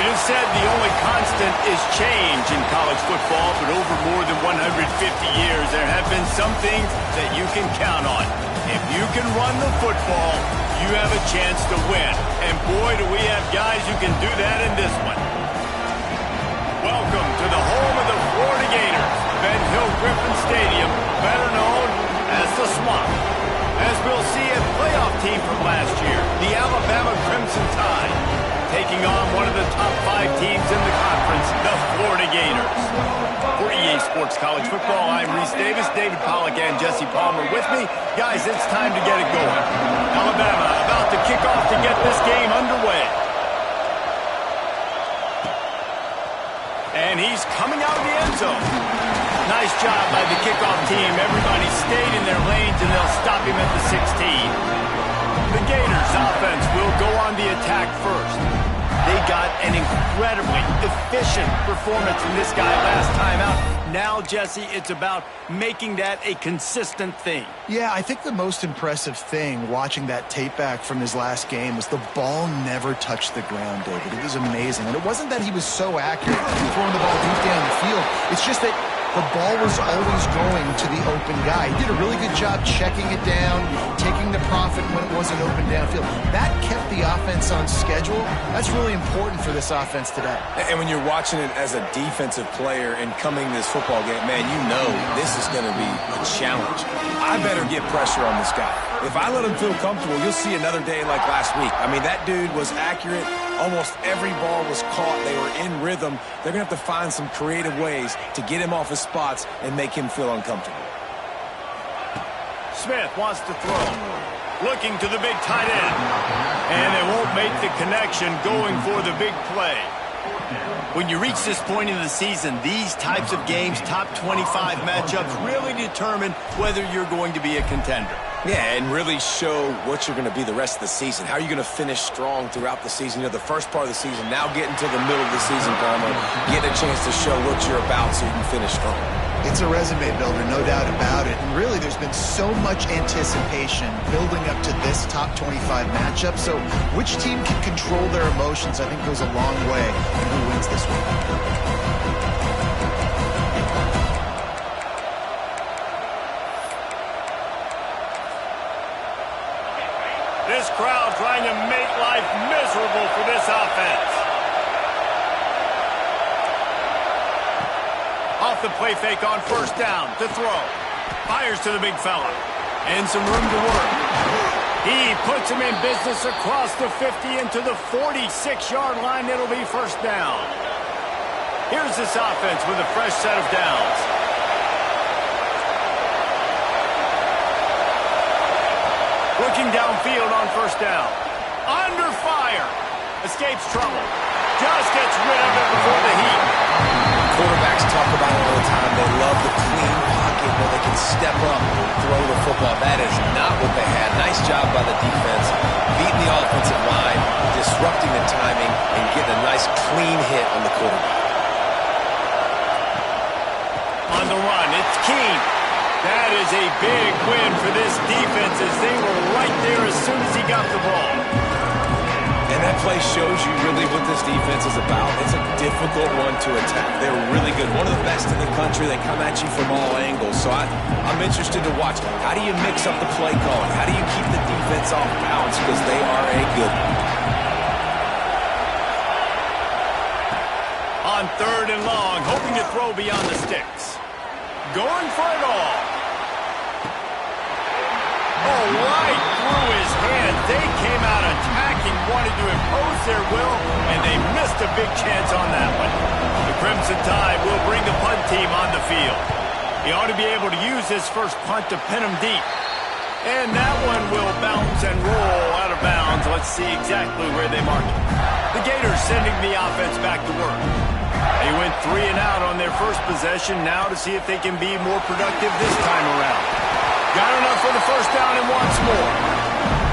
It is said the only constant is change in college football, but over more than 150 years, there have been some things that you can count on. If you can run the football, you have a chance to win. And boy, do we have guys who can do that in this one. Welcome to the home of the Florida Gators, Ben Hill Griffin Stadium, better known as the Swamp. As we'll see, a playoff team from last year, the Alabama Crimson Tide, taking on one of the top 5 teams in the conference, the Florida Gators. For EA Sports College Football, I'm Reese Davis, David Pollack, and Jesse Palmer with me. Guys, it's time to get it going. Alabama about to kick off to get this game underway. And he's coming out of the end zone. Nice job by the kickoff team. Everybody stayed in their lanes, and they'll stop him at the 16. The Gators offense will go on the attack first. They got an incredibly efficient performance from this guy last time out. Now, Jesse, it's about making that a consistent thing. Yeah, I think the most impressive thing watching that tape back from his last game was the ball never touched the ground, David. It was amazing. And it wasn't that he was so accurate throwing the ball deep down the field. It's just that the ball was always going to the open guy. He did a really good job checking it down, taking the profit when it wasn't open downfield. That kept the offense on schedule. That's really important for this offense today. And when you're watching it as a defensive player and coming this football game, man, you know this is going to be a challenge. I better get pressure on this guy. If I let him feel comfortable, you'll see another day like last week. I mean, that dude was accurate. Almost every ball was caught. They were in rhythm. They're going to have to find some creative ways to get him off his spots and make him feel uncomfortable. Smith wants to throw. Looking to the big tight end. And they won't make the connection going for the big play. When you reach this point in the season, these types of games, top 25 matchups, really determine whether you're going to be a contender. Yeah, and really show what you're going to be the rest of the season. How are you going to finish strong throughout the season? You know, the first part of the season, now getting to the middle of the season, Bama, get a chance to show what you're about so you can finish strong. It's a resume builder, no doubt about it. And really, there's been so much anticipation building up to this top 25 matchup. So which team can control their emotions, I think, goes a long way in who wins this one. This crowd trying to make life miserable for this offense. Off the play fake on first down to throw. Fires to the big fella. And some room to work. He puts him in business across the 50 into the 46-yard line. It'll be first down. Here's this offense with a fresh set of downs. Looking downfield on first down. Under fire. Escapes trouble. Just gets rid of it before the heat. Quarterbacks talk about it all the time. They love the clean pocket where they can step up and throw the football. That is not what they had. Nice job by the defense. Beating the offensive line, disrupting the timing, and getting a nice clean hit on the quarterback. On the run, it's Keene. That is a big win for this defense as they were right there as soon as he got the ball. And that play shows you really what this defense is about. It's a difficult one to attack. They're really good. One of the best in the country. They come at you from all angles. So I'm interested to watch. How do you mix up the play calling? How do you keep the defense off balance? Because they are a good one. On third and long, hoping to throw beyond the sticks. Going for it all. Oh, right through his hands. They came out attacking, wanted to impose their will, and they missed a big chance on that one. The Crimson Tide will bring the punt team on the field. He ought to be able to use his first punt to pin him deep. And that one will bounce and roll out of bounds. Let's see exactly where they mark it. The Gators sending the offense back to work. They went 3 and out on their first possession. Now to see if they can be more productive this time around. Got enough for the first down and wants more.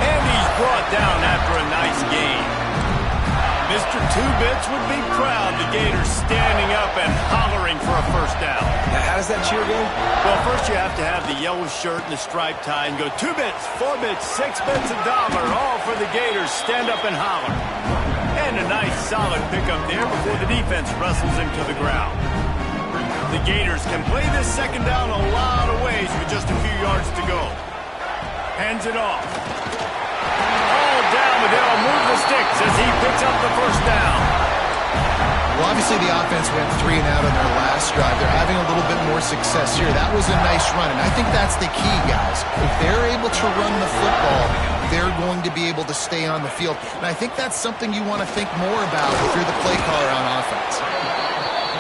And he's brought down after a nice gain. Mr. Two-Bits would be proud. The Gators standing up and hollering for a first down. Now, how does that cheer go? Well, first you have to have the yellow shirt and the striped tie and go 2 bits, 4 bits, 6 bits, $1, all for the Gators. Stand up and holler. And And a nice solid pickup there before the defense wrestles him to the ground. The Gators can play this second down a lot of ways with just a few yards to go. Hands it off. All down, but they'll move the sticks as he picks up the first down. Well, obviously the offense went 3 and out on their last drive. They're having a little bit more success here. That was a nice run, and I think that's the key, guys. If they're able to run the football, they're going to be able to stay on the field. And I think that's something you want to think more about if you're the play caller on offense.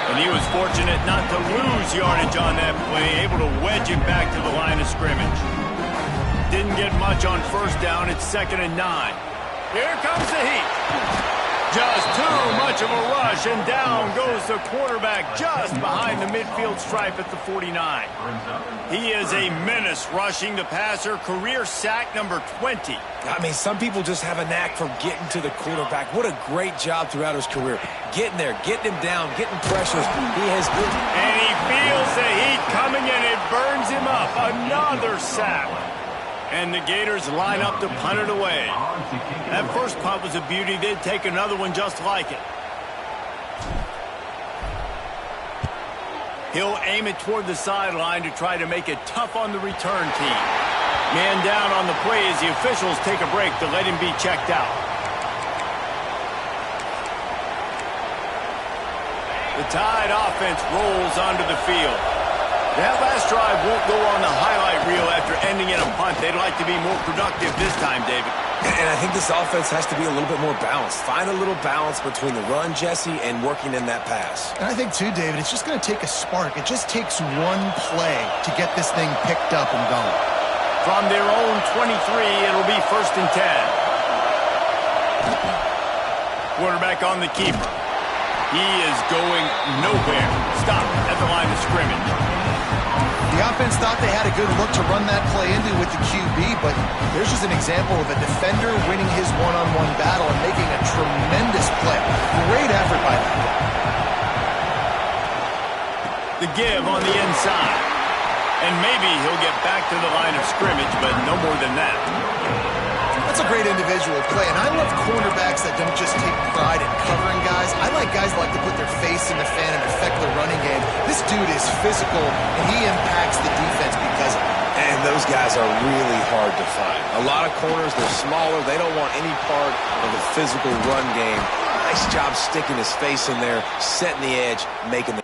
And he was fortunate not to lose yardage on that play, able to wedge it back to the line of scrimmage. Didn't get much on first down. It's 2nd and 9. Here comes the heat. Just too much of a rush, and down goes the quarterback just behind the midfield stripe at the 49. He is a menace rushing the passer, career sack number 20. I mean, some people just have a knack for getting to the quarterback. What a great job throughout his career. Getting there, getting him down, getting pressures. He has good. And he feels the heat coming, and it burns him up. Another sack. And the Gators line up to punt it away. That first punt was a beauty. They'd take another one just like it. He'll aim it toward the sideline to try to make it tough on the return team. Man down on the play as the officials take a break to let him be checked out. The Tide offense rolls onto the field. That last drive won't go on the highlight reel after ending in a punt. They'd like to be more productive this time, David. And I think this offense has to be a little bit more balanced. Find a little balance between the run, Jesse, and working in that pass. And I think, too, David, it's just going to take a spark. It just takes one play to get this thing picked up and going. From their own 23, it'll be 1st and 10. Quarterback on the keeper. He is going nowhere. Stop at the line of scrimmage. The offense thought they had a good look to run that play into with the QB, but there's just an example of a defender winning his one-on-one battle and making a tremendous play. Great effort by that guy. The give on the inside. And maybe he'll get back to the line of scrimmage, but no more than that. That's a great individual play, and I love cornerbacks that don't just take pride in covering guys. I like guys that like to put their face in the fan and affect the running game. This dude is physical, and he impacts the defense because of it. And those guys are really hard to find. A lot of corners, they're smaller. They don't want any part of the physical run game. Nice job sticking his face in there, setting the edge, making the...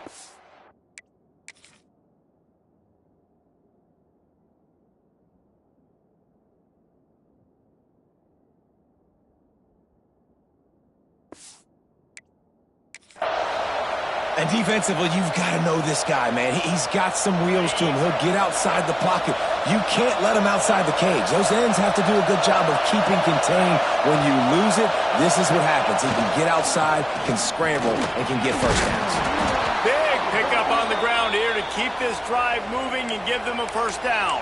And defensively, you've got to know this guy, man. He's got some wheels to him. He'll get outside the pocket. You can't let him outside the cage. Those ends have to do a good job of keeping contained. When you lose it, this is what happens. He can get outside, can scramble, and can get first downs. Big pickup on the ground here to keep this drive moving and give them a first down.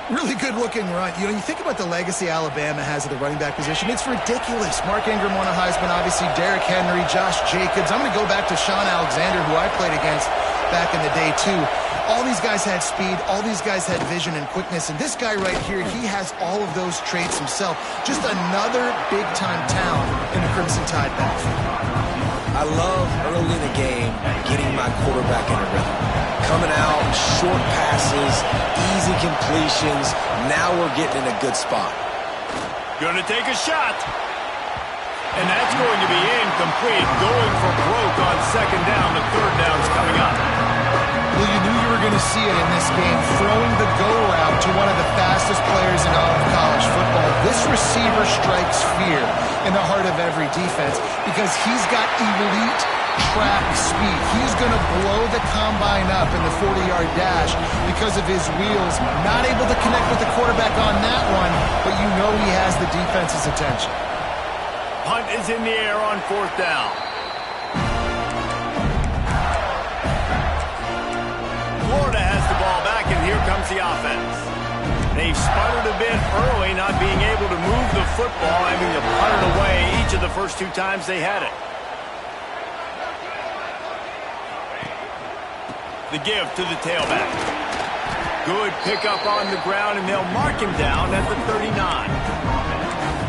Really good-looking run. You know, you think about the legacy Alabama has at the running back position. It's ridiculous. Mark Ingram won a Heisman, obviously. Derrick Henry, Josh Jacobs. I'm going to go back to Sean Alexander, who I played against back in the day, too. All these guys had speed. All these guys had vision and quickness. And this guy right here, he has all of those traits himself. Just another big-time talent in the Crimson Tide backfield. I love early in the game getting my quarterback in a rhythm. Coming out, short passes, easy completions. Now we're getting in a good spot. Going to take a shot. And that's going to be incomplete. Going for broke on 2nd down. The 3rd down's coming up. Well, you knew you were going to see it in this game. Throwing the go route to one of the fastest players in all of college football. This receiver strikes fear in the heart of every defense because he's got elite track speed. He's going to blow the combine up in the 40-yard dash because of his wheels. Not able to connect with the quarterback on that one, but you know he has the defense's attention. Punt is in the air on 4th down. Florida has the ball back, and here comes the offense. They've sputtered a bit early, not being able to move the football, having to punt it away each of the first 2 times they had it. The give to the tailback. Good pickup on the ground, and they'll mark him down at the 39.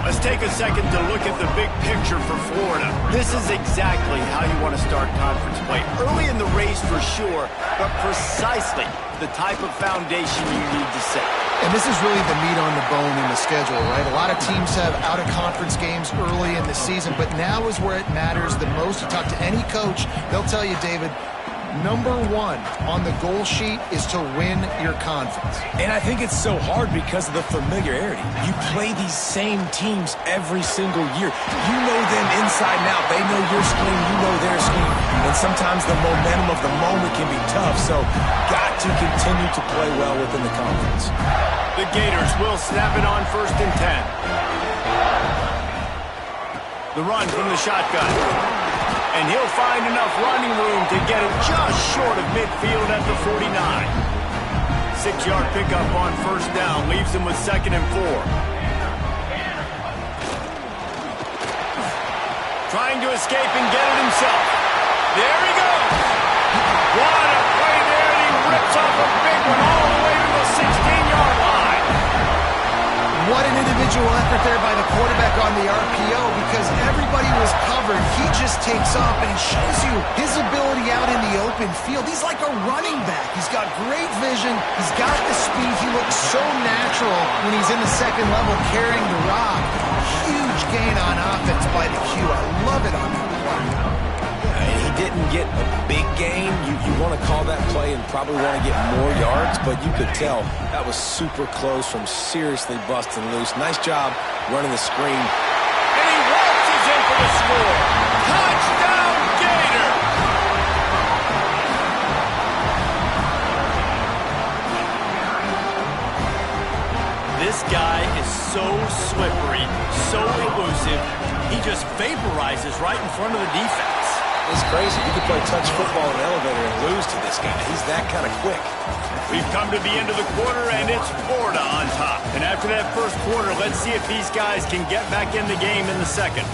Let's take a second to look at the big picture for Florida. This is exactly how you want to start conference play. Early in the race for sure, but precisely the type of foundation you need to set. And this is really the meat on the bone in the schedule, right? A lot of teams have out-of-conference games early in the season, but now is where it matters the most. You talk to any coach, they'll tell you, David, number one on the goal sheet is to win your conference. And I think it's so hard because of the familiarity. You play these same teams every single year. You know them inside and out. They know your scheme, you know their scheme. And sometimes the momentum of the moment can be tough, so got to continue to play well within the conference. The Gators will snap it on 1st and 10. The run from the shotgun. And he'll find enough running room to get it just short of midfield at the 49. 6-yard pickup on 1st down leaves him with 2nd and 4. Trying to escape and get it himself. There he goes. What a play there, and he rips off a big one all the way to the 16-yard line. What an individual effort there by the quarterback on the RPO, because everybody was covered. He just takes off, and it shows you his ability out in the open field. He's like a running back. He's got great vision. He's got the speed. He looks so natural when he's in the second level carrying the rock. Huge gain on offense by the Q. I love it on that play. He didn't get a big gain. You want to call that play and probably want to get more yards, but you could tell that was super close from seriously busting loose. Nice job running the screen. And he waltzes in for the score. Touchdown, Gator! This guy is so slippery, so elusive. He just vaporizes right in front of the defense. It's crazy. You could play touch football in an elevator and lose to this guy. He's that kind of quick. We've come to the end of the quarter, and it's Florida on top. And after that first quarter, let's see if these guys can get back in the game in the second.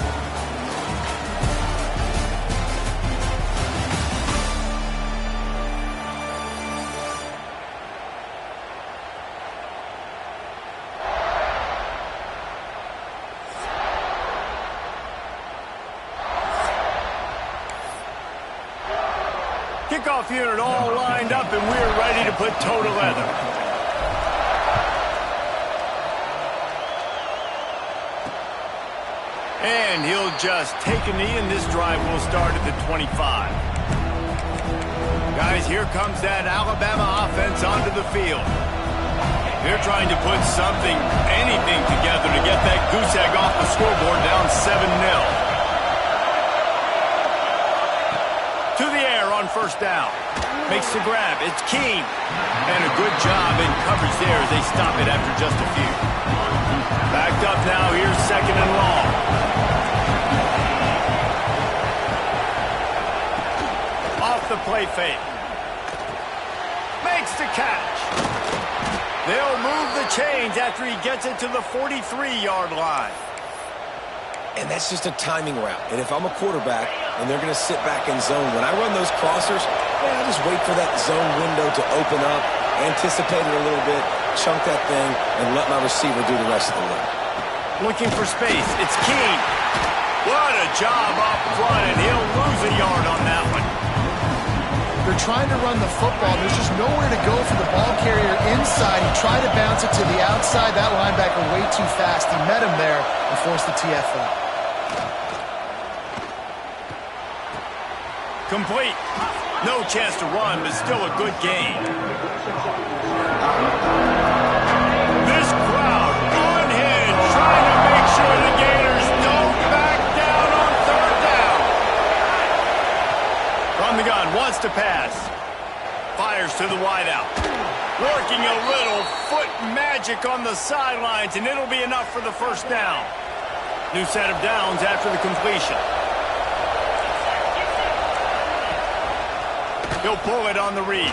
Kickoff unit all lined up, and we're ready to put toe to leather. And he'll just take a knee, and this drive will start at the 25. Guys, here comes that Alabama offense onto the field. They're trying to put something, anything together to get that goose egg off the scoreboard down 7-0. To the air on 1st down. Makes the grab. It's Keene. And a good job in coverage there as they stop it after just a few. Backed up now. Here's 2nd and long. Off the play fake. Makes the catch. They'll move the chains after he gets it to the 43-yard line. And that's just a timing route. And if I'm a quarterback and they're going to sit back in zone, when I run those crossers, I just wait for that zone window to open up, anticipate it a little bit, chunk that thing, and let my receiver do the rest of the work. Looking for space. It's Keene. What a job up front, and he'll lose a yard on that one. They're trying to run the football. There's just nowhere to go for the ball carrier inside. He tried to bounce it to the outside. That linebacker way too fast. He met him there and forced the TFL. Complete. No chance to run, but still a good game. This crowd unhinged, trying to make sure the Gators don't back down on 3rd down. From the gun, wants to pass. Fires to the wideout. Working a little foot magic on the sidelines, and it'll be enough for the 1st down. New set of downs after the completion. He'll pull it on the read.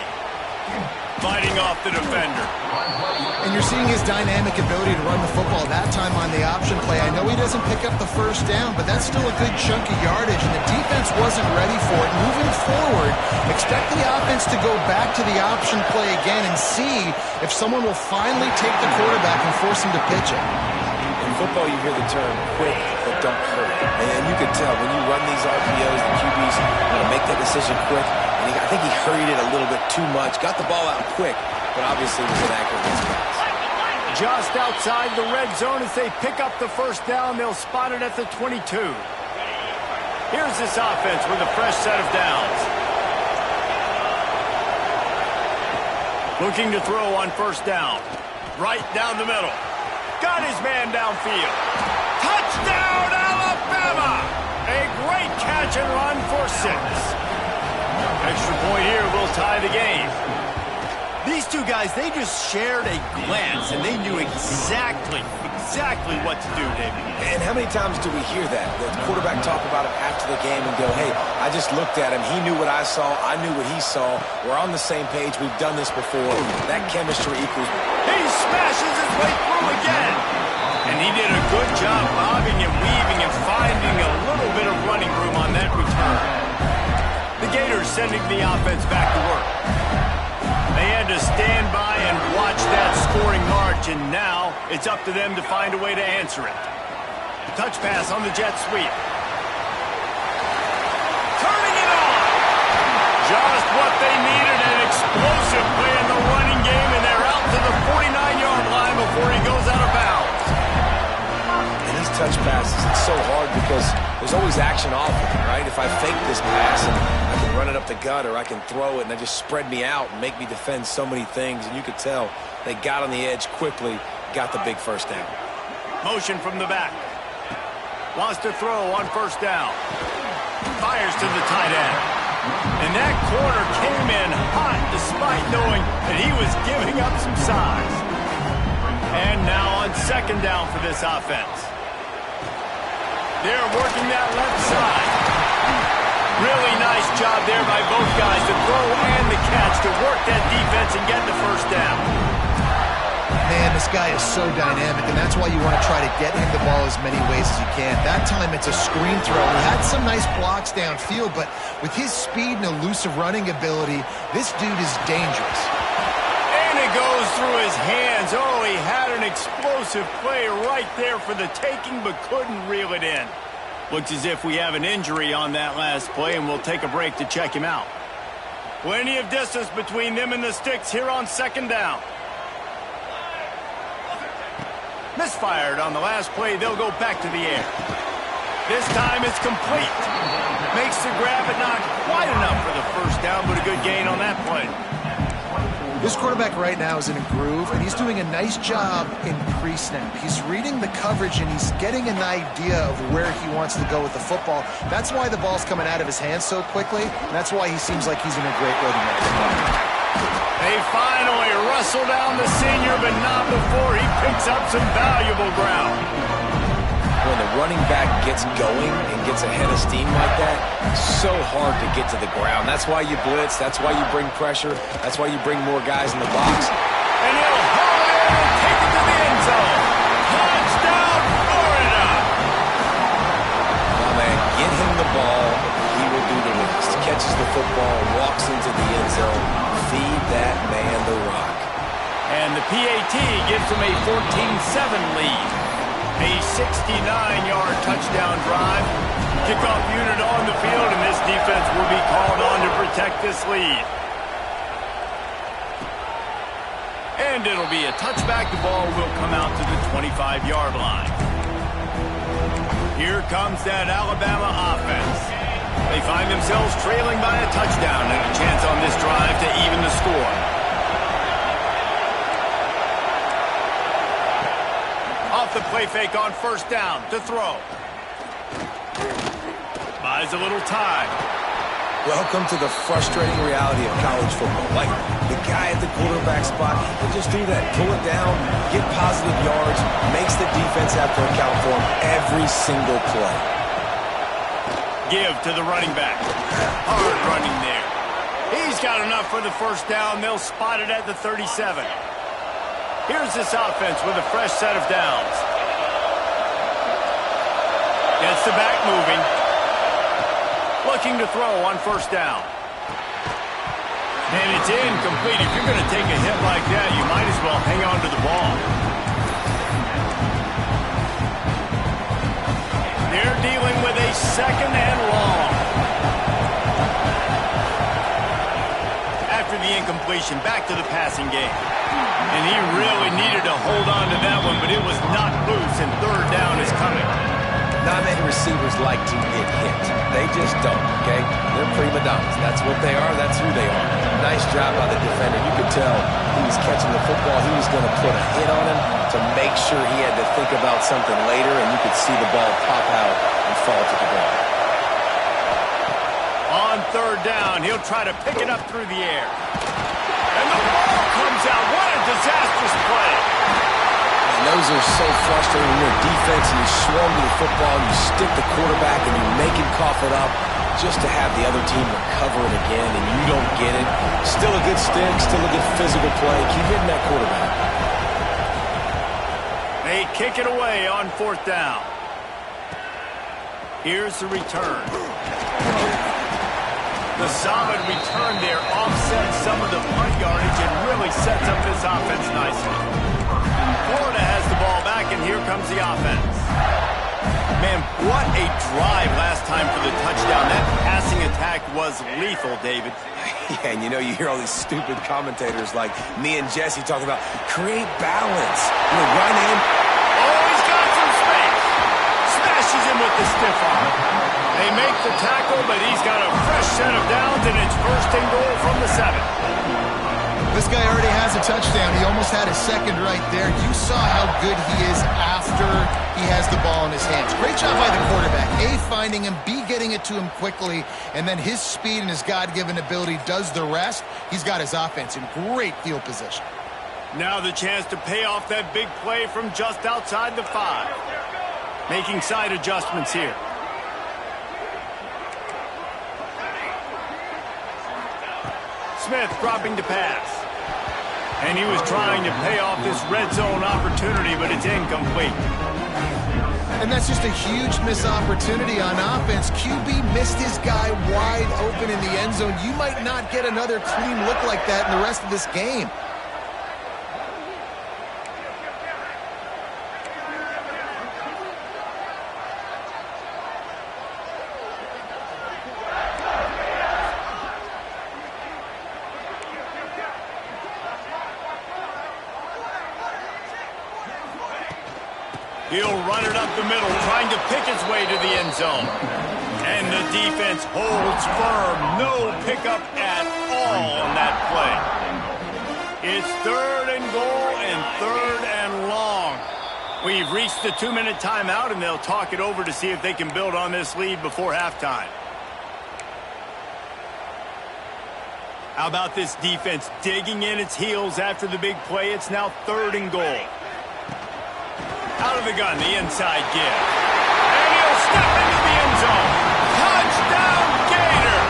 Fighting off the defender. And you're seeing his dynamic ability to run the football, that time on the option play. I know he doesn't pick up the 1st down, but that's still a good chunk of yardage, and the defense wasn't ready for it. Moving forward, expect the offense to go back to the option play again and see if someone will finally take the quarterback and force him to pitch it. And football, you hear the term quick, but don't hurry. And you can tell when you run these RPOs, the QBs want to make that decision quick. And I think he hurried it a little bit too much. Got the ball out quick, but obviously was inaccurate with his pass. Just outside the red zone as they pick up the first down. They'll spot it at the 22. Here's this offense with a fresh set of downs. Looking to throw on first down. Right down the middle. Got his man downfield. Touchdown, Alabama! A great catch and run for 6. Extra point here will tie the game. These two guys, they just shared a glance, and they knew exactly what to do, David. And how many times do we hear that? The quarterback talk about it after the game and go, hey, I just looked at him. He knew what I saw. I knew what he saw. We're on the same page. We've done this before. That chemistry equals. He smashes his way through again. And he did a good job bobbing and weaving and finding a little bit of running room on that return. The Gators sending the offense back to work. They had to stand by and watch that scoring march, and now it's up to them to find a way to answer it. Touch pass on the jet sweep. Turning it on! Just what they needed, an explosive play in the running game, and they're out to the 49-yard line before he goes out of bounds. And these touch passes, it's so hard because there's always action off of it, right? If I fake this pass and I can run it up the gut, or I can throw it and they just spread me out and make me defend so many things, and you could tell they got on the edge quickly, got the big first down. Motion from the back. Wants to throw on first down. Fires to the tight end. And that corner came in hot despite knowing that he was giving up some size. And now on second down for this offense. They're working that left side. Really nice job there by both guys, the throw and the catch, to work that defense and get the first down. Man, this guy is so dynamic, and that's why you want to try to get him the ball as many ways as you can. That time it's a screen throw. He had some nice blocks downfield, but with his speed and elusive running ability, this dude is dangerous. And it goes through his hands. Oh, he had an explosive play right there for the taking, but couldn't reel it in. Looks as if we have an injury on that last play, and we'll take a break to check him out. Plenty of distance between them and the sticks here on second down. Misfired on the last play. They'll go back to the air. This time it's complete. Makes the grab, but not quite enough for the first down, but a good gain on that play. This quarterback right now is in a groove, and he's doing a nice job in pre-snap. He's reading the coverage, and he's getting an idea of where he wants to go with the football. That's why the ball's coming out of his hands so quickly, and that's why he seems like he's in a great rhythm right now. They finally wrestle down the senior, but not before he picks up some valuable ground. When the running back gets going and gets ahead of steam like that, it's so hard to get to the ground. That's why you blitz. That's why you bring pressure. That's why you bring more guys in the box. And he'll haul it and take it to the end zone. Touchdown, Florida! Now, man, get him the ball. He will do the rest. Catches the football, walks into the end zone. Feed that man the rock. And the PAT gives him a 14-7 lead. A 69-yard touchdown drive. Kickoff unit on the field, and this defense will be called on to protect this lead. And it'll be a touchback. The ball will come out to the 25-yard line. Here comes that Alabama offense. They find themselves trailing by a touchdown and a chance on this drive to even the score. Off the play fake on first down to throw. Buys a little time. Welcome to the frustrating reality of college football. Like, the guy at the quarterback spot, he'll just do that. Pull it down, get positive yards, makes the defense have to account for him every single play. Give to the running back. Hard running there. He's got enough for the first down. They'll spot it at the 37. Here's this offense with a fresh set of downs. Gets the back moving. Looking to throw on first down. And it's incomplete. If you're going to take a hit like that, you might as well hang on to the ball. completion. Back to the passing game. And he really needed to hold on to that one, but it was not loose, and third down is coming. Not many receivers like to get hit. They just don't, okay? They're prima donnas. That's what they are. That's who they are. Nice job by the defender. You could tell he was catching the football. He was going to put a hit on him to make sure he had to think about something later, and you could see the ball pop out and fall to the ground. On third down, he'll try to pick it up through the air. And the ball comes out. What a disastrous play. And those are so frustrating when you're defense and you swarm to the football, you stick the quarterback and you make him cough it up just to have the other team recover it again and you don't get it. Still a good stick, still a good physical play. Keep hitting that quarterback. They kick it away on fourth down. Here's the return. The solid return there offsets some of the punt yardage and really sets up this offense nicely. Florida has the ball back, and here comes the offense. Man, what a drive last time for the touchdown. That passing attack was lethal, David. Yeah, and you know, you hear all these stupid commentators like me and Jesse talking about create balance. You know, run in. Oh, he's got some space. Smashes him with the stiff arm. They make the tackle, but he's got a fresh set of downs, and it's first and goal from the 7. This guy already has a touchdown. He almost had a second right there. You saw how good he is after he has the ball in his hands. Great job by the quarterback. A, finding him, B, getting it to him quickly, and then his speed and his God-given ability does the rest. He's got his offense in great field position. Now the chance to pay off that big play from just outside the 5. Making side adjustments here. Smith dropping to pass. And he was trying to pay off this red zone opportunity, but it's incomplete. And that's just a huge missed opportunity on offense. QB missed his guy wide open in the end zone. You might not get another clean look like that in the rest of this game. He'll run it up the middle, trying to pick his way to the end zone. And the defense holds firm. No pickup at all on that play. It's third and goal and third and long. We've reached the 2-minute timeout, and they'll talk it over to see if they can build on this lead before halftime. How about this defense digging in its heels after the big play? It's now third and goal. Out of the gun, the inside give. And he'll step into the end zone. Touchdown, Gator!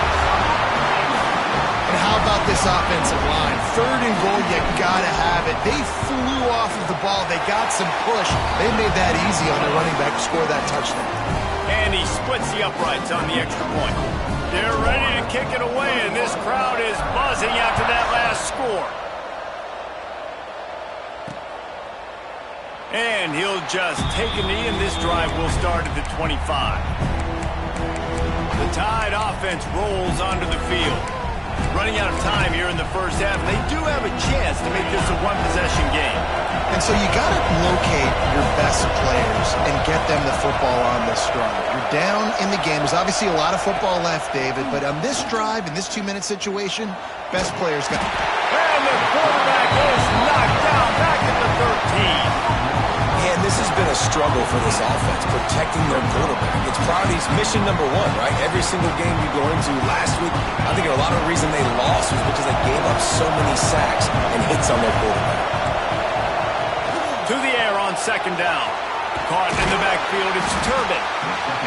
And how about this offensive line? Third and goal, you gotta have it. They flew off of the ball. They got some push. They made that easy on their running back to score that touchdown. And he splits the uprights on the extra point. They're ready to kick it away, and this crowd is buzzing after that last score. And he'll just take a knee, and this drive will start at the 25. The Tide offense rolls onto the field. Running out of time here in the first half, and they do have a chance to make this a one-possession game. And so you got to locate your best players and get them the football on this drive. You're down in the game. There's obviously a lot of football left, David, but on this drive, in this 2-minute situation, best players got. And the quarterback is knocked down back at the 13. And this has been a struggle for this offense, protecting their quarterback. It's priorities mission number 1, right? Every single game you go into last week, I think a lot of the reason they lost was because they gave up so many sacks and hits on their quarterback. To the air on second down. Caught in the backfield, it's Turbin.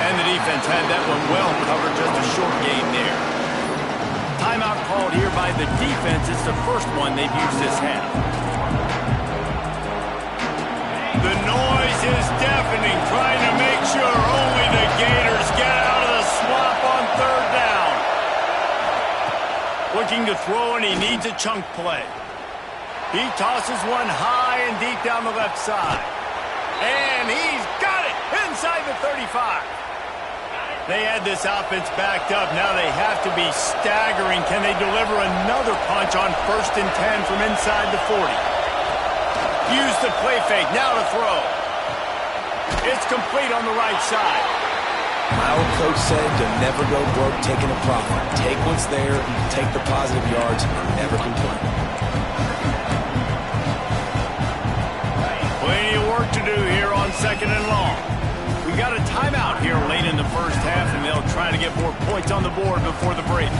And the defense had that one well covered, just a short gain there. Timeout called here by the defense. It's the first one they've used this half. The noise is deafening, trying to make sure only the Gators get out of the swamp on third down. Looking to throw, and he needs a chunk play. He tosses one high and deep down the left side. And he's got it inside the 35. They had this offense backed up. Now they have to be staggering. Can they deliver another punch on 1st and 10 from inside the 40? Use the play fake. Now to throw. It's complete on the right side. My old coach said to never go broke taking a profit. Take what's there, take the positive yards, and never complain. Plenty of work to do here on 2nd and long. We got a timeout here late in the first half, and they'll try to get more points on the board before the break.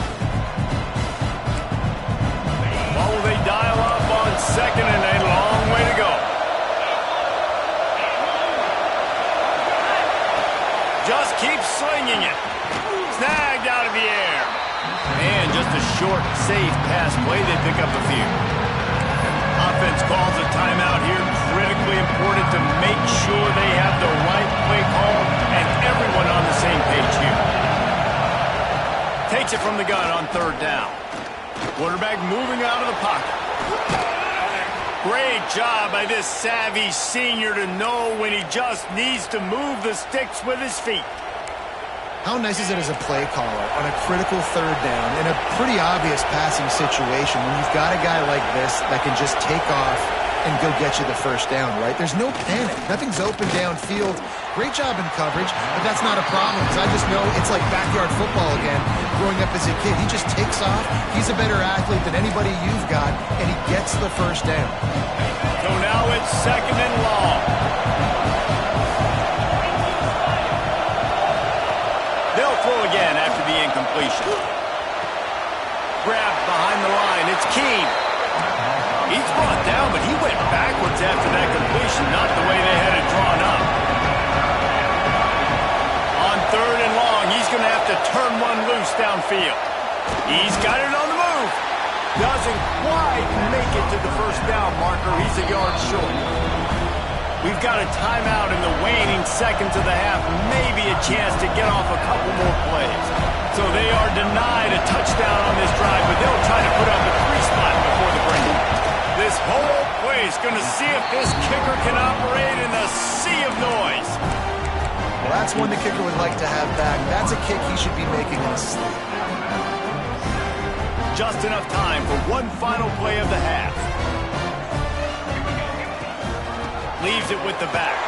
Well, will they dial up on 2nd and a long way to go? Just keep slinging it. Snagged out of the air. And just a short, safe pass play. They pick up a few. Offense calls a timeout here. Critically important to make sure they have the right play call and everyone on the same page here. Takes it from the gun on 3rd down. Quarterback moving out of the pocket. Great job by this savvy senior to know when he just needs to move the sticks with his feet. How nice is it as a play caller on a critical 3rd down in a pretty obvious passing situation when you've got a guy like this that can just take off and go get you the 1st down, right? There's no panic. Nothing's open downfield. Great job in coverage, but that's not a problem because I just know it's like backyard football again. Growing up as a kid, he just takes off. He's a better athlete than anybody you've got, and he gets the 1st down. So now it's 2nd and long. They'll throw again after the incompletion. Grabbed behind the line. It's Keene. He's brought down, but he went backwards after that completion, not the way they had it drawn up. On 3rd and long, he's going to have to turn one loose downfield. He's got it on the move. Doesn't quite make it to the 1st down marker. He's a yard short. We've got a timeout in the waning seconds of the half. Maybe a chance to get off a couple more plays. So they are denied a touchdown on this drive, but they'll try to put up a 3-spot before the break. This whole play is going to see if this kicker can operate in the sea of noise. Well, that's one the kicker would like to have back. That's a kick he should be making in his sleep. Just enough time for one final play of the half. Leaves it with the back.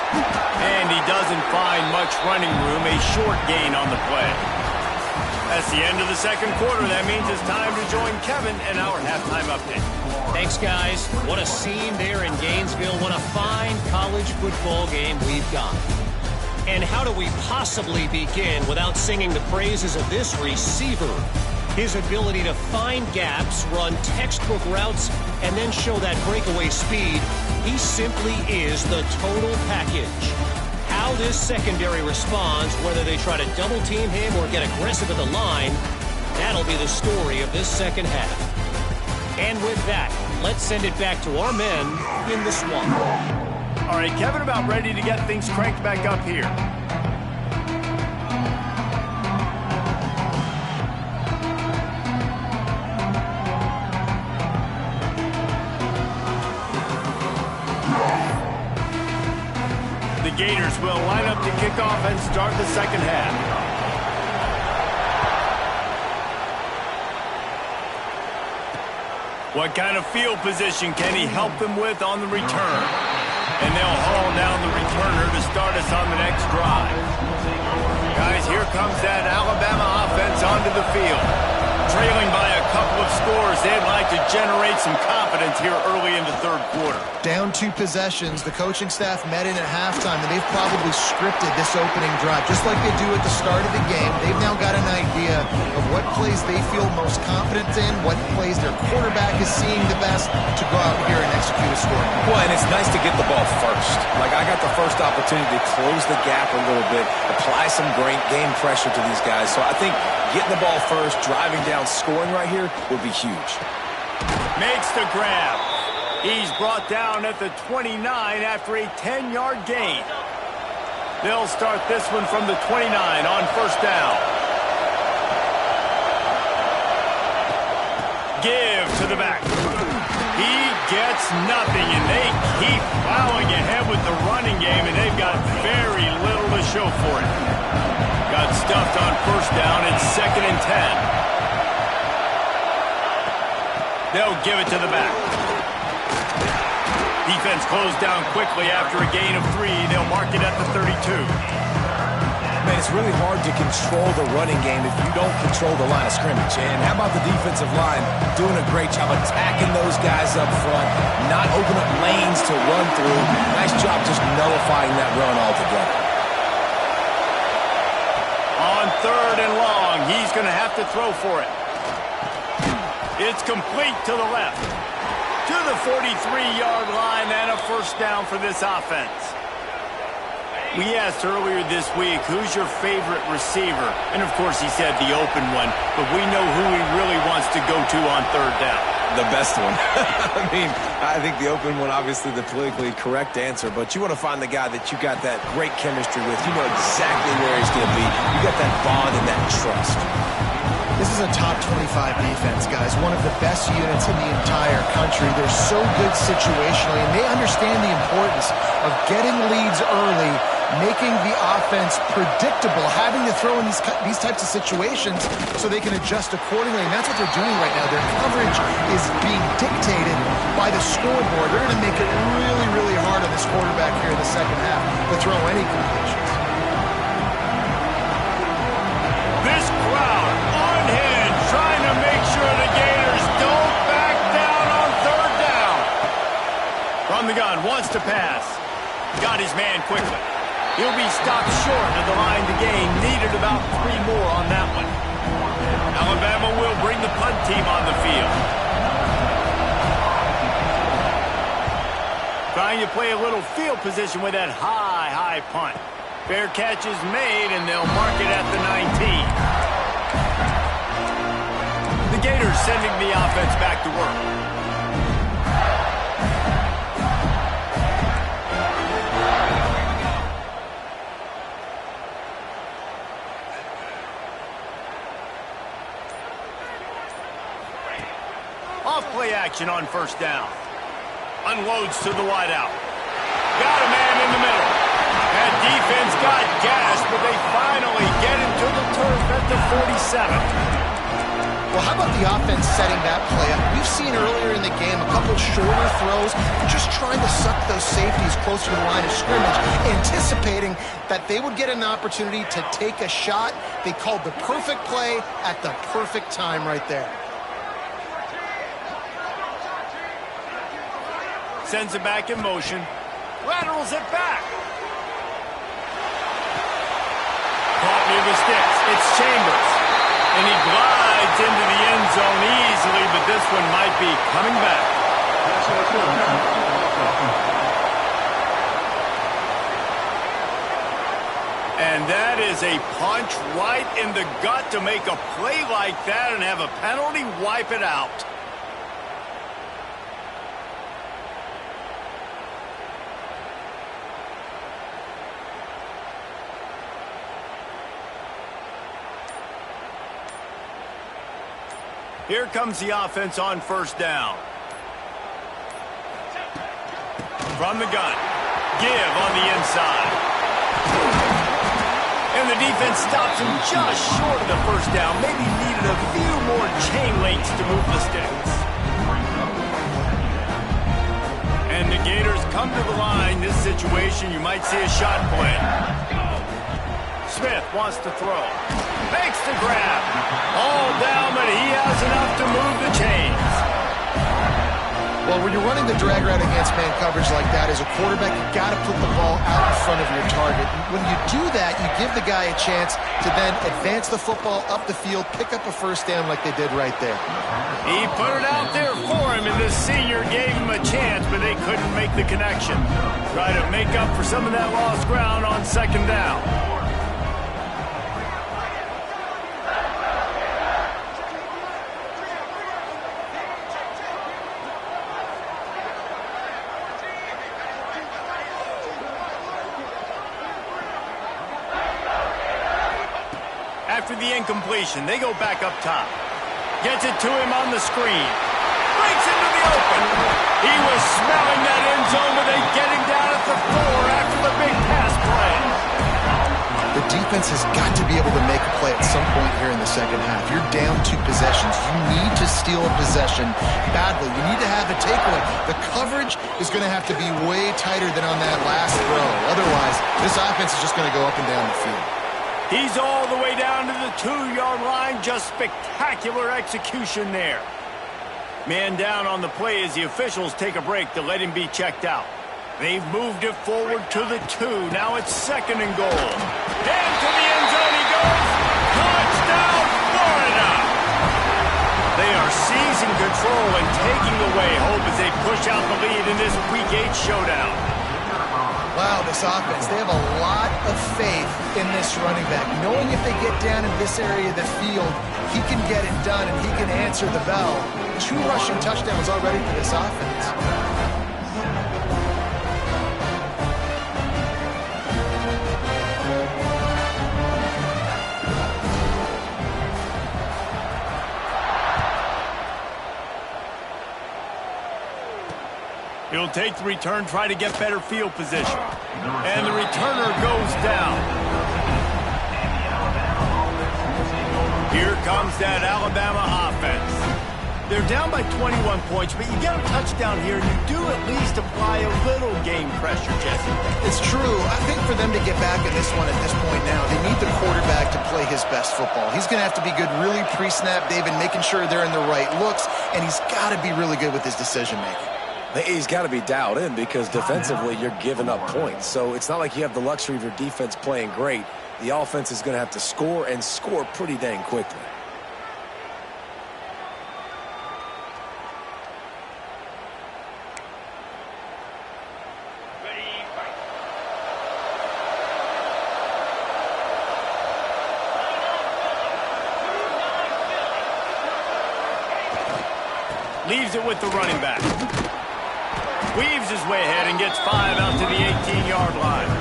And he doesn't find much running room. A short gain on the play. That's the end of the 2nd quarter. That means it's time to join Kevin in our halftime update. Thanks, guys. What a scene there in Gainesville. What a fine college football game we've got. And how do we possibly begin without singing the praises of this receiver? His ability to find gaps, run textbook routes, and then show that breakaway speed. He simply is the total package. How this secondary responds, whether they try to double-team him or get aggressive at the line, that'll be the story of this 2nd half. And with that, let's send it back to our men in the swamp. All right, Kevin, about ready to get things cranked back up here. The Gators will line up to kick off and start the 2nd half. What kind of field position can he help them with on the return? And they'll haul down the returner to start us on the next drive. Guys, here comes that Alabama offense onto the field. Trailing by a couple of scores, they'd like to generate some confidence here early in the 3rd quarter. Down 2 possessions, the coaching staff met in at halftime, and they've probably scripted this opening drive. Just like they do at the start of the game, they've now got an idea of what plays they feel most confident in, what plays their quarterback is seeing the best to go out here and execute a score. Well, and it's nice to get the ball first. Like, I got the first opportunity to close the gap a little bit, apply some great game pressure to these guys. So I think getting the ball first, driving down, scoring right here would be huge. Makes the grab. He's brought down at the 29 after a 10-yard gain. They'll start this one from the 29 on 1st down. Give to the back. He gets nothing, and they keep plowing ahead with the running game, and they've got very little to show for it. Got stuffed on first down. It's 2nd and 10. They'll give it to the back. Defense closed down quickly after a gain of 3. They'll mark it at the 32. Man, it's really hard to control the running game if you don't control the line of scrimmage. And how about the defensive line doing a great job attacking those guys up front, not open up lanes to run through. Nice job just nullifying that run altogether. On 3rd and long, he's going to have to throw for it. It's complete to the left. To the 43-yard line and a first down for this offense. We asked earlier this week, who's your favorite receiver? And, of course, he said the open one, but we know who he really wants to go to on 3rd down. The best one. I mean, I think the open one, obviously the politically correct answer, but you want to find the guy that you got that great chemistry with. You know exactly where he's going to be. You got that bond and that trust. This is a top 25 defense, guys. One of the best units in the entire country. They're so good situationally, and they understand the importance of getting leads early, making the offense predictable, having to throw in these types of situations so they can adjust accordingly. And that's what they're doing right now. Their coverage is being dictated by the scoreboard. They're going to make it really, really hard on this quarterback here in the second half to throw any completions. This crowd unhinged, trying to make sure the Gators don't back down on 3rd down. From the gun, wants to pass. Got his man quickly. He'll be stopped short of the line to gain. Needed about 3 more on that one. Alabama will bring the punt team on the field. Trying to play a little field position with that high punt. Fair catch is made, and they'll mark it at the 19. The Gators sending the offense back to work. Off-play action on first down. Unloads to the wideout. Got a man in the middle. That defense got gashed, but they finally get him to the turf at the 47. Well, how about the offense setting that play up? We've seen earlier in the game a couple shorter throws, just trying to suck those safeties closer to the line of scrimmage, anticipating that they would get an opportunity to take a shot. They called the perfect play at the perfect time right there. Sends it back in motion. Laterals it back. Caught near the sticks. It's Chambers. And he glides into the end zone easily, but this one might be coming back. And that is a punch right in the gut to make a play like that and have a penalty wipe it out. Here comes the offense on first down. From the gun. Give on the inside. And the defense stops him just short of the first down. Maybe needed a few more chain links to move the sticks. And the Gators come to the line. This situation, you might see a shot play. Smith wants to throw. Makes the grab. All down, but he has enough to move the chains. Well, when you're running the drag route against man coverage like that, as a quarterback, you got to put the ball out in front of your target. When you do that, you give the guy a chance to then advance the football up the field, pick up a first down like they did right there. He put it out there for him, and the senior gave him a chance, but they couldn't make the connection. Try to make up for some of that lost ground on second down. After the incompletion, they go back up top. Gets it to him on the screen. Breaks into the open. He was smelling that end zone, but they get him down at the 4 after the big pass play. The offense has got to be able to make a play at some point here in the second half. You're down 2 possessions. You need to steal a possession badly. You need to have a takeaway. The coverage is going to have to be way tighter than on that last throw. Otherwise, this offense is just going to go up and down the field. He's all the way down to the 2-yard line. Just spectacular execution there. Man down on the play as the officials take a break to let him be checked out. They've moved it forward to the 2. Now it's 2nd and goal. And to the end zone he goes. Touchdown, Florida! They are seizing control and taking away hope as they push out the lead in this Week 8 showdown. Wow, this offense, they have a lot of faith in this running back. Knowing if they get down in this area of the field, he can get it done and he can answer the bell. 2 rushing touchdowns already for this offense. He'll take the return, try to get better field position. And the returner goes down. Here comes that Alabama offense. They're down by 21 points, but you get a touchdown here, and you do at least apply a little game pressure, Jesse. It's true. I think for them to get back in this one at this point now, they need the quarterback to play his best football. He's going to have to be good really pre-snap, David, making sure they're in the right looks, and he's got to be really good with his decision-making. He's got to be dialed in because defensively you're giving up points. So it's not like you have the luxury of your defense playing great. The offense is going to have to score and score pretty dang quickly. Leaves it with the running back. Weaves his way ahead and gets 5 out to the 18-yard line.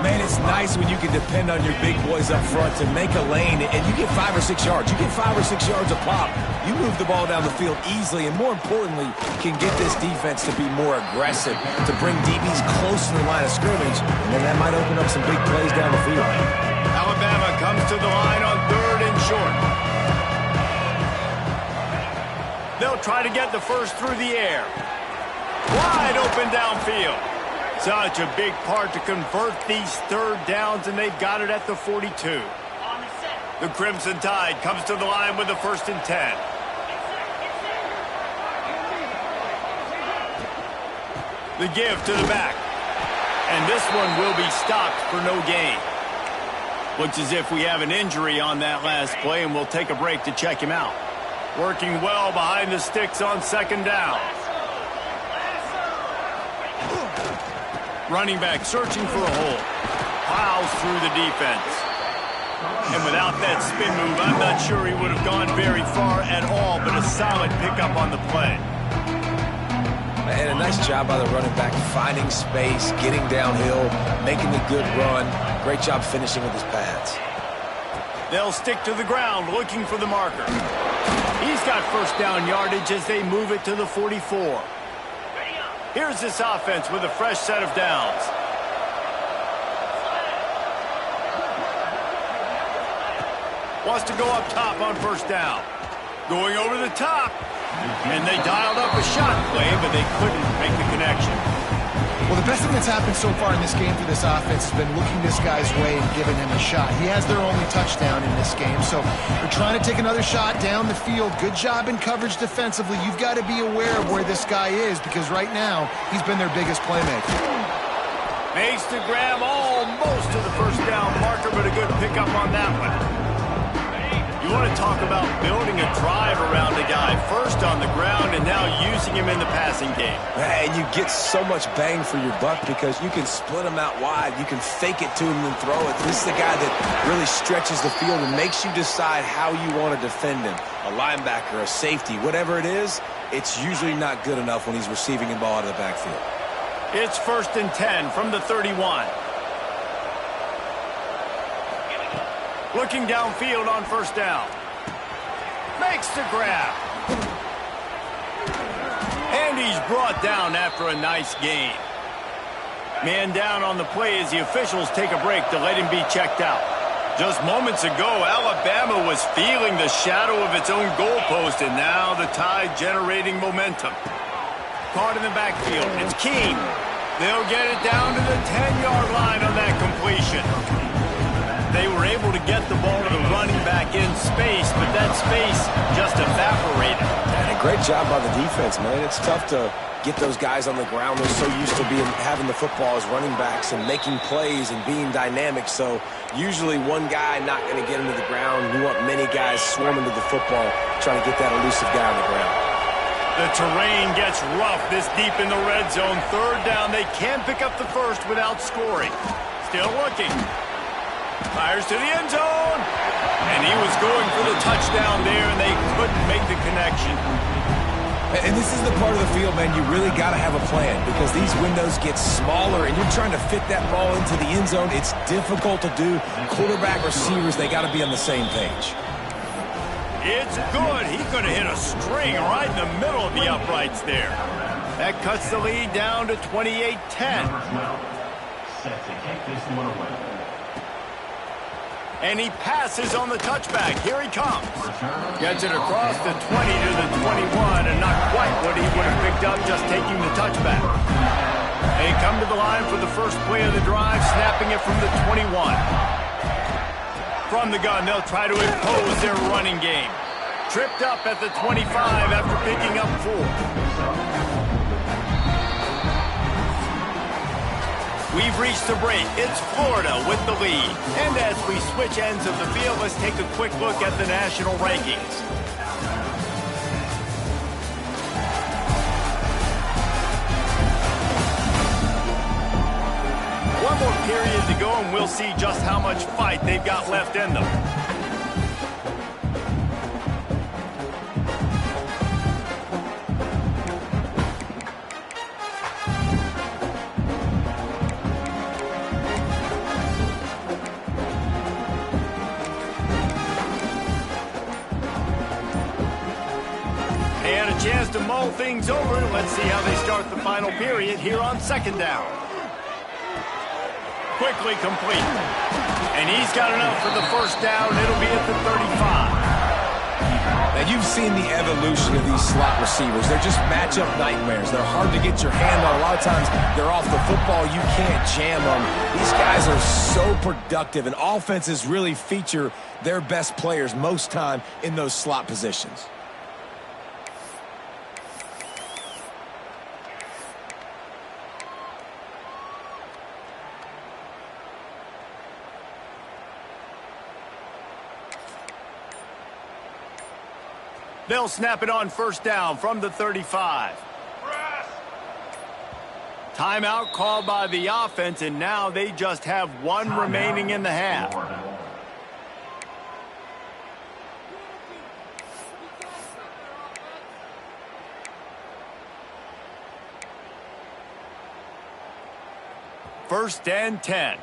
Man, it's nice when you can depend on your big boys up front to make a lane, and you get 5 or 6 yards. You get 5 or 6 yards a pop. You move the ball down the field easily, and more importantly, can get this defense to be more aggressive, to bring DBs close to the line of scrimmage, and then that might open up some big plays down the field. Alabama comes to the line on 3rd and short. They'll try to get the first through the air. Wide open downfield. Such a big part to convert these 3rd downs, and they've got it at the 42. The Crimson Tide comes to the line with the 1st and 10. The give to the back. And this one will be stopped for no gain. Looks as if we have an injury on that last play, and we'll take a break to check him out. Working well behind the sticks on 2nd down. Running back searching for a hole. Plows through the defense. And without that spin move, I'm not sure he would have gone very far at all, but a solid pickup on the play. And a nice job by the running back, finding space, getting downhill, making a good run. Great job finishing with his pads. They'll stick to the ground looking for the marker. He's got 1st down yardage as they move it to the 44. Here's this offense with a fresh set of downs. Wants to go up top on 1st down. Going over the top. And they dialed up a shot play, but they couldn't make the connection. Well, the best thing that's happened so far in this game for this offense has been looking this guy's way and giving him a shot. He has their only touchdown in this game, so they're trying to take another shot down the field. Good job in coverage defensively. You've got to be aware of where this guy is because right now he's been their biggest playmaker. Makes the grab almost to the 1st down marker, but a good pickup on that one. You want to talk about building a drive around a guy, first on the ground and now using him in the passing game. And you get so much bang for your buck because you can split him out wide. You can fake it to him and throw it. This is the guy that really stretches the field and makes you decide how you want to defend him. A linebacker, a safety, whatever it is, it's usually not good enough when he's receiving the ball out of the backfield. It's 1st and 10 from the 31. Looking downfield on 1st down. Makes the grab. And he's brought down after a nice gain. Man down on the play as the officials take a break to let him be checked out. Just moments ago, Alabama was feeling the shadow of its own goalpost, and now the Tide generating momentum. Caught in the backfield. It's Keene. They'll get it down to the 10-yard line on that completion. They were able to get the ball to the running back in space, but that space just evaporated. And a great job by the defense, man. It's tough to get those guys on the ground. They're so used to having the football as running backs and making plays and being dynamic. So usually one guy not going to get into the ground. You want many guys swarming to the football, trying to get that elusive guy on the ground. The terrain gets rough this deep in the red zone. Third down, they can't pick up the first without scoring. Still looking. Fires to the end zone. And he was going for the touchdown there, and they couldn't make the connection. And this is the part of the field, man, you really got to have a plan because these windows get smaller and you're trying to fit that ball into the end zone. It's difficult to do. Quarterback, receivers, they got to be on the same page. It's good. He could have hit a string right in the middle of the uprights there. That cuts the lead down to 28-10. And he passes on the touchback. Here he comes. Gets it across the 20 to the 21, and not quite what he would have picked up just taking the touchback. They come to the line for the first play of the drive, snapping it from the 21. From the gun, they'll try to impose their running game. Tripped up at the 25 after picking up 4. We've reached the break. It's Florida with the lead. And as we switch ends of the field, let's take a quick look at the national rankings. One more period to go, and we'll see just how much fight they've got left in them. Chance to mull things over. Let's see how they start the final period here on second down. Quickly complete. And he's got enough for the first down. It'll be at the 35. Now, you've seen the evolution of these slot receivers. They're just matchup nightmares. They're hard to get your hand on. A lot of times, they're off the football. You can't jam them. These guys are so productive, and offenses really feature their best players most time in those slot positions. They'll snap it on first down from the 35. Timeout called by the offense, and now they just have one remaining in the half. First and 10.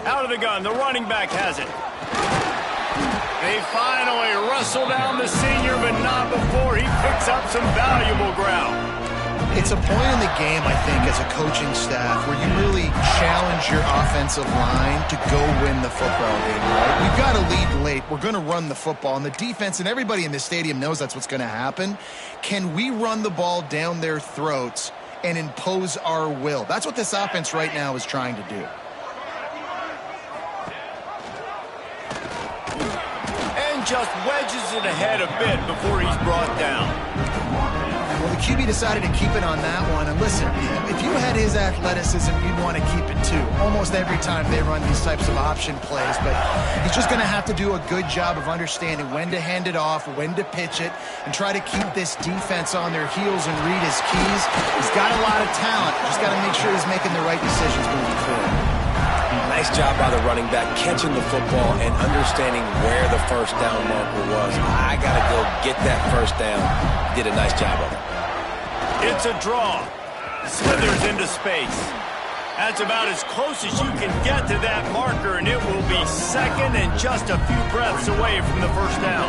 Out of the gun, the running back has it. They finally wrestle down the senior, but not before he picks up some valuable ground. It's a point in the game, I think, as a coaching staff where you really challenge your offensive line to go win the football game, right? We've got to lead late. We're going to run the football. And the defense and everybody in the stadium knows that's what's going to happen. Can we run the ball down their throats and impose our will? That's what this offense right now is trying to do. Just wedges it ahead a bit before he's brought down. Well, the QB decided to keep it on that one. And listen, if you had his athleticism, you'd want to keep it too. Almost every time they run these types of option plays. But he's just going to have to do a good job of understanding when to hand it off, when to pitch it, and try to keep this defense on their heels and read his keys. He's got a lot of talent. Just got to make sure he's making the right decisions moving forward. Nice job by the running back catching the football and understanding where the first down marker was. I got to go get that first down. Did a nice job of it. It's a draw. Slithers into space. That's about as close as you can get to that marker, and it will be second and just a few breaths away from the first down.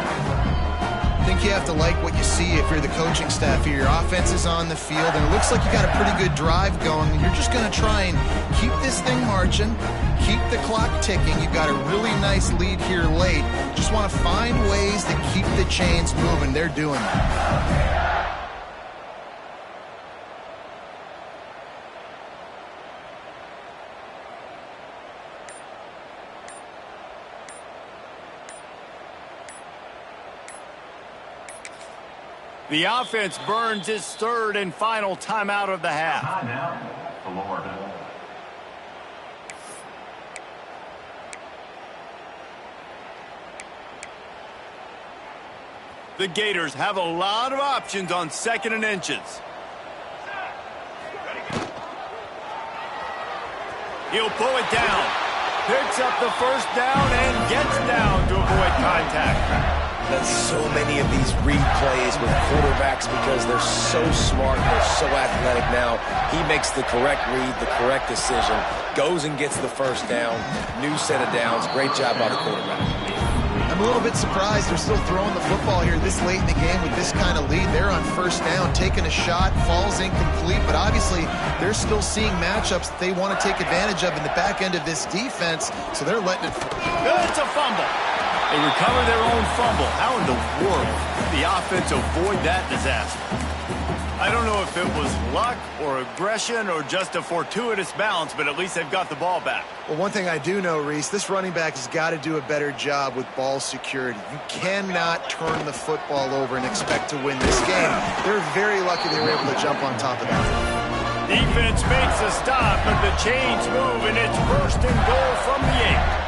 think you have to like what you see if you're the coaching staff here. Your offense is on the field, and it looks like you got a pretty good drive going, and you're just going to try and keep this thing marching, keep the clock ticking. You've got a really nice lead here late. Just want to find ways to keep the chains moving. They're doing that. The offense burns its third and final timeout of the half. Timeout, Florida. The Gators have a lot of options on 2nd and inches. He'll pull it down. Picks up the first down and gets down to avoid contact. Done so many of these read plays with quarterbacks because they're so smart, they're so athletic now. He makes the correct read, the correct decision, goes and gets the first down, new set of downs. Great job by the quarterback. I'm a little bit surprised they're still throwing the football here this late in the game with this kind of lead. They're on first down, taking a shot, falls incomplete, but obviously they're still seeing matchups that they want to take advantage of in the back end of this defense, so they're letting it. It's a fumble. They recover their own fumble. How in the world did the offense avoid that disaster? I don't know if it was luck or aggression or just a fortuitous bounce, but at least they've got the ball back. Well, one thing I do know, Reese, this running back has got to do a better job with ball security. You cannot turn the football over and expect to win this game. They're very lucky they were able to jump on top of that. Defense makes a stop, but the chains move, and it's 1st and goal from the 8.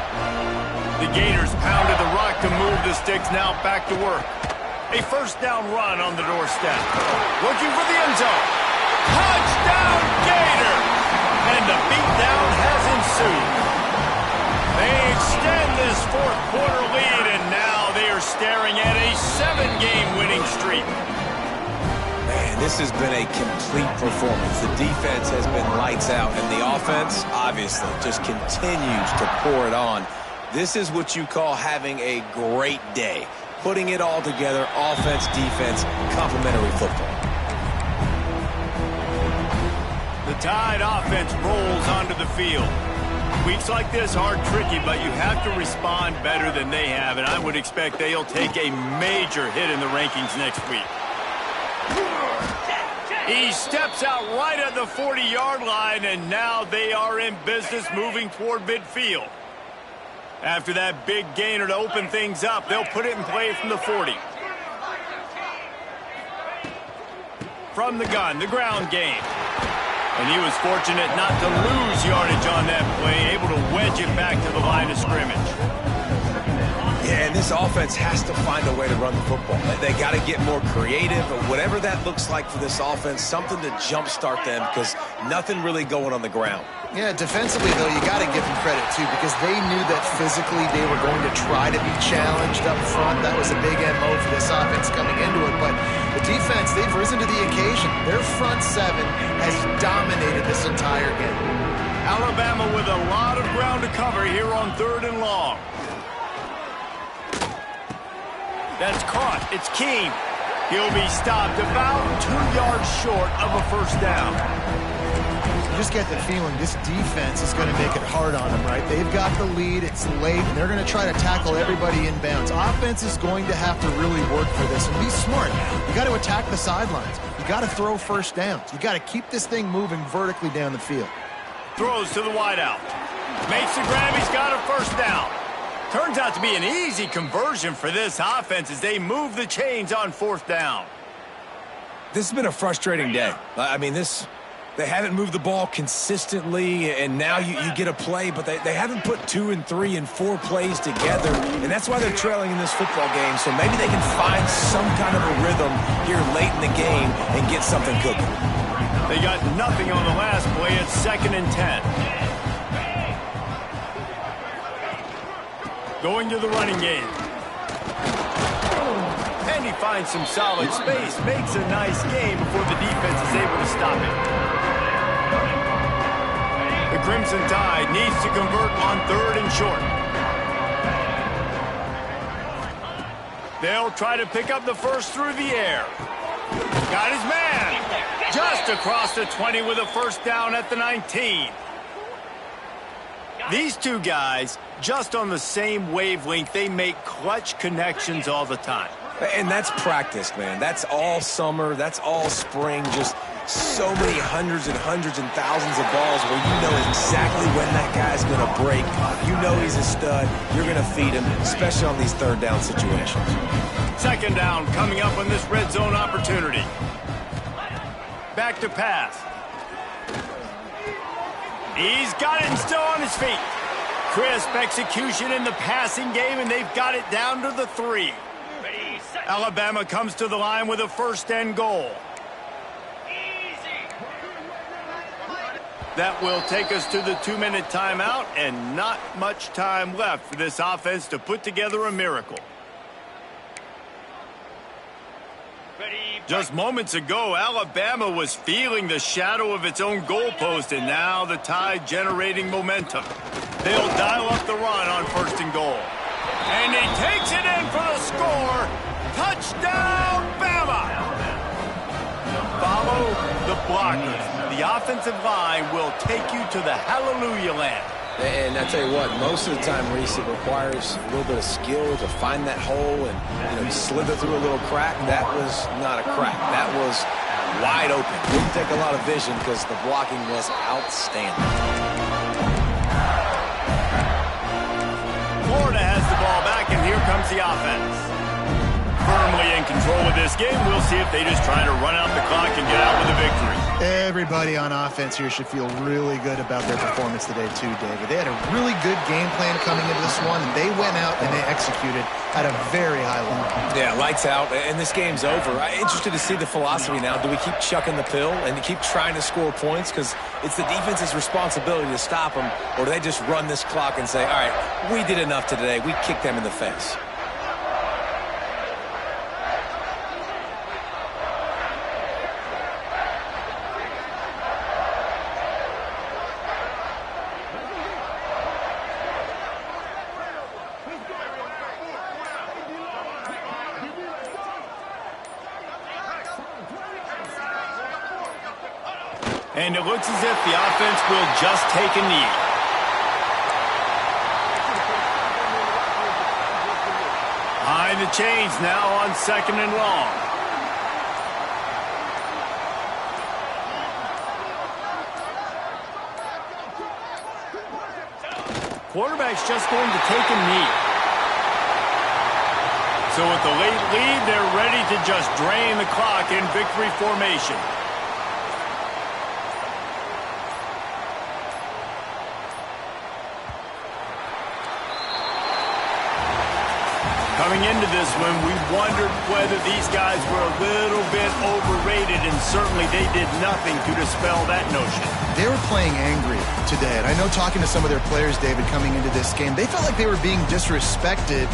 The Gators pounded the rock to move the sticks, now back to work. A first down run on the doorstep. Looking for the end zone. Touchdown, Gator! And the beatdown has ensued. They extend this 4th quarter lead, and now they are staring at a 7-game winning streak. Man, this has been a complete performance. The defense has been lights out, and the offense, obviously, just continues to pour it on. This is what you call having a great day. Putting it all together, offense, defense, complementary football. The Tide offense rolls onto the field. Weeks like this are tricky, but you have to respond better than they have, and I would expect they'll take a major hit in the rankings next week. He steps out right at the 40-yard line, and now they are in business moving toward midfield. After that big gainer to open things up, they'll put it in play from the 40. From the gun, the ground game. And he was fortunate not to lose yardage on that play, able to wedge it back to the line of scrimmage. Yeah, and this offense has to find a way to run the football. They got to get more creative, or whatever that looks like for this offense, something to jumpstart them, because nothing really going on the ground. Yeah, defensively, though, you got to give them credit, too, because they knew that physically they were going to try to be challenged up front. That was a big MO for this offense coming into it. But the defense, they've risen to the occasion. Their front 7 has dominated this entire game. Alabama with a lot of ground to cover here on 3rd and long. That's caught. It's Keene. He'll be stopped about 2 yards short of a first down. You just get the feeling this defense is going to make it hard on them, right? They've got the lead, it's late, and they're going to try to tackle everybody in bounds. Offense is going to have to really work for this and be smart. You got to attack the sidelines. You got to throw first downs. You got to keep this thing moving vertically down the field. Throws to the wideout. Makes the grab. He's got a first down. Turns out to be an easy conversion for this offense as they move the chains on 4th down. This has been a frustrating day. I mean, they haven't moved the ball consistently, and now you get a play, but they haven't put 2 and 3 and 4 plays together, and that's why they're trailing in this football game. So maybe they can find some kind of a rhythm here late in the game and get something cooking. They got nothing on the last play. It's 2nd and 10. Going to the running game. And he finds some solid space, makes a nice game before the defense is able to stop it. The Crimson Tide needs to convert on 3rd and short. They'll try to pick up the first through the air. Got his man. Just across the 20 with a first down at the 19. These two guys, just on the same wavelength, they make clutch connections all the time. And that's practice, man. That's all summer. That's all spring. Just so many hundreds and thousands of balls where you know exactly when that guy's going to break. You know he's a stud. You're going to feed him, especially on these third down situations. Second down coming up on this red zone opportunity. Back to pass. He's got it and still on his feet. Crisp execution in the passing game, and they've got it down to the 3. Alabama comes to the line with a first and goal. That will take us to the 2-minute timeout, and not much time left for this offense to put together a miracle. Just moments ago, Alabama was feeling the shadow of its own goalpost, and now the Tide generating momentum. They'll dial up the run on first and goal. And he takes it in for the score. Touchdown, Bama! Follow the blockers. The offensive line will take you to the hallelujah land. And I tell you what, most of the time, Reese, it requires a little bit of skill to find that hole and slither through a little crack. That was not a crack. That was wide open. Didn't take a lot of vision because the blocking was outstanding. Florida has the ball back, and here comes the offense. Firmly in control of this game. We'll see if they just try to run out the clock and get out with a victory. Everybody on offense here should feel really good about their performance today too, David. They had a really good game plan coming into this one, and they went out and they executed at a very high level. Yeah, lights out, and this game's over. I'm interested to see the philosophy now. Do we keep chucking the pill and keep trying to score points? Because it's the defense's responsibility to stop them, or do they just run this clock and say, all right, we did enough today. We kicked them in the face. And it looks as if the offense will just take a knee. Behind the chains now on second and long. Quarterback's just going to take a knee. So with the late lead, they're ready to just drain the clock in victory formation. Coming into this one, we wondered whether these guys were a little bit overrated, and certainly they did nothing to dispel that notion. They were playing angry today, and I know talking to some of their players, David, coming into this game, they felt like they were being disrespected.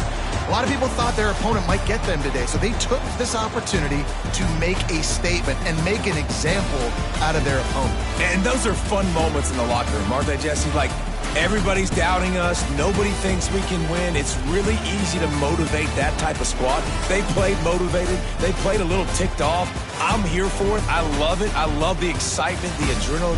A lot of people thought their opponent might get them today, so they took this opportunity to make a statement and make an example out of their opponent. And those are fun moments in the locker room, aren't they, Jesse? Like, everybody's doubting us. Nobody thinks we can win. It's really easy to motivate that type of squad. They played motivated. They played a little ticked off. I'm here for it. I love it. I love the excitement, the adrenaline.